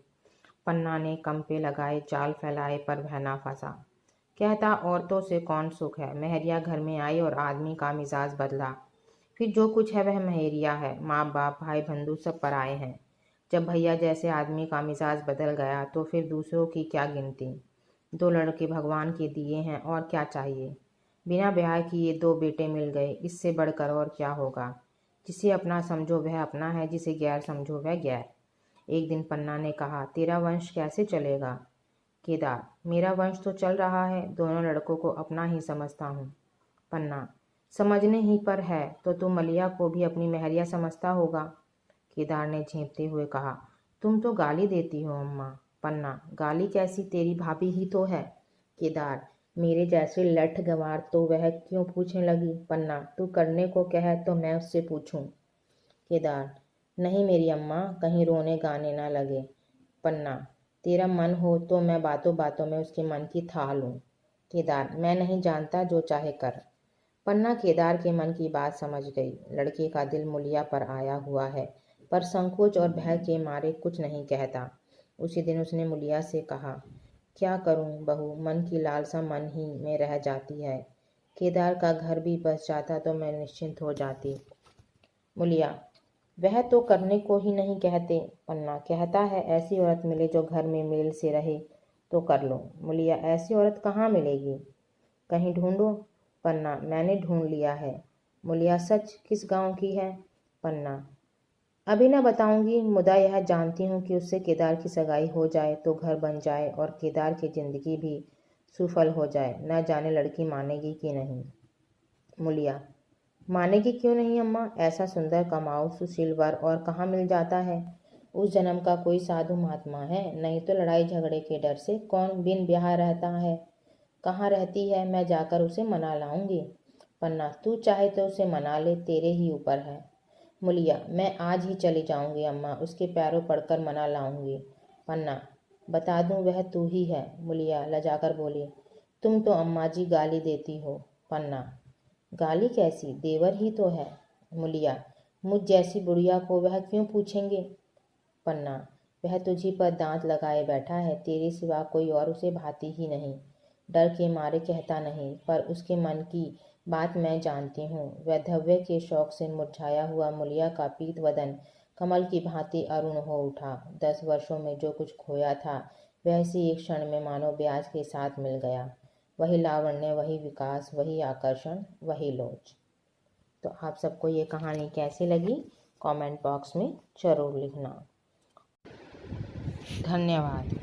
पन्ना ने कंपे लगाए, जाल फैलाए पर वह ना फंसा। कहता औरतों से कौन सुख है। महरिया घर में आई और आदमी का मिजाज बदला। फिर जो कुछ है वह महरिया है। माँ बाप भाई बंधु सब पराए हैं। जब भैया जैसे आदमी का मिजाज बदल गया तो फिर दूसरों की क्या गिनती। 2 लड़के भगवान के दिए हैं और क्या चाहिए। बिना ब्याह किए 2 बेटे मिल गए, इससे बढ़कर और क्या होगा। जिसे अपना समझो वह अपना है, जिसे गैर समझो वह गैर। एक दिन पन्ना ने कहा, तेरा वंश कैसे चलेगा। केदार, मेरा वंश तो चल रहा है, दोनों लड़कों को अपना ही समझता हूँ। पन्ना, समझने ही पर है तो तुम मलिया को भी अपनी महरिया समझता होगा। केदार ने झेंपते हुए कहा, तुम तो गाली देती हो अम्मा। पन्ना, गाली कैसी, तेरी भाभी ही तो है। केदार, मेरे जैसे लठ गंवार तो वह क्यों पूछने लगी। पन्ना, तू करने को कहे तो मैं उससे पूछूं। केदार, नहीं मेरी अम्मा, कहीं रोने गाने ना लगे। पन्ना, तेरा मन हो तो मैं बातों बातों में उसके मन की था लूं। केदार, मैं नहीं जानता, जो चाहे कर। पन्ना केदार के मन की बात समझ गई। लड़के का दिल मुलिया पर आया हुआ है, पर संकोच और भय के मारे कुछ नहीं कहता। उसी दिन उसने मुलिया से कहा, क्या करूं बहू, मन की लालसा मन ही में रह जाती है। केदार का घर भी बस जाता तो मैं निश्चिंत हो जाती। मुलिया, वह तो करने को ही नहीं कहते। पन्ना, कहता है ऐसी औरत मिले जो घर में मेल से रहे तो कर लो। मुलिया, ऐसी औरत कहाँ मिलेगी, कहीं ढूंढो। पन्ना, मैंने ढूंढ लिया है। मुलिया, सच, किस गांव की है। पन्ना, अभी न बताऊंगी, मुदा यह जानती हूँ कि उससे केदार की सगाई हो जाए तो घर बन जाए और केदार की जिंदगी भी सुफल हो जाए। न जाने लड़की मानेगी कि नहीं। मुलिया, मानेगी क्यों नहीं अम्मा, ऐसा सुंदर कमाऊ सुशील वर और कहाँ मिल जाता है। उस जन्म का कोई साधु महात्मा है, नहीं तो लड़ाई झगड़े के डर से कौन बिन ब्याह रहता है। कहाँ रहती है, मैं जाकर उसे मना लाऊंगी। पन्ना, तू चाहे तो उसे मना ले, तेरे ही ऊपर है। मुलिया, मैं आज ही चली जाऊंगी अम्मा, उसके पैरों पड़कर मना लाऊंगी। पन्ना, बता दूं वह तू ही है। मुलिया लजाकर बोली, तुम तो अम्मा जी गाली देती हो। पन्ना, गाली कैसी, देवर ही तो है। मुलिया, मुझ जैसी बुढ़िया को वह क्यों पूछेंगे। पन्ना, वह तुझी पर दांत लगाए बैठा है, तेरे सिवा कोई और उसे भाती ही नहीं। डर के मारे कहता नहीं, पर उसके मन की बात मैं जानती हूँ। वैधव्य के शौक से मुरझाया हुआ मुलिया का पीत वदन कमल की भांति अरुण हो उठा। 10 वर्षों में जो कुछ खोया था वह इसी एक क्षण में मानो ब्याज के साथ मिल गया। वही लावण्य, वही विकास, वही आकर्षण, वही लोच। तो आप सबको ये कहानी कैसी लगी, कमेंट बॉक्स में जरूर लिखना। धन्यवाद।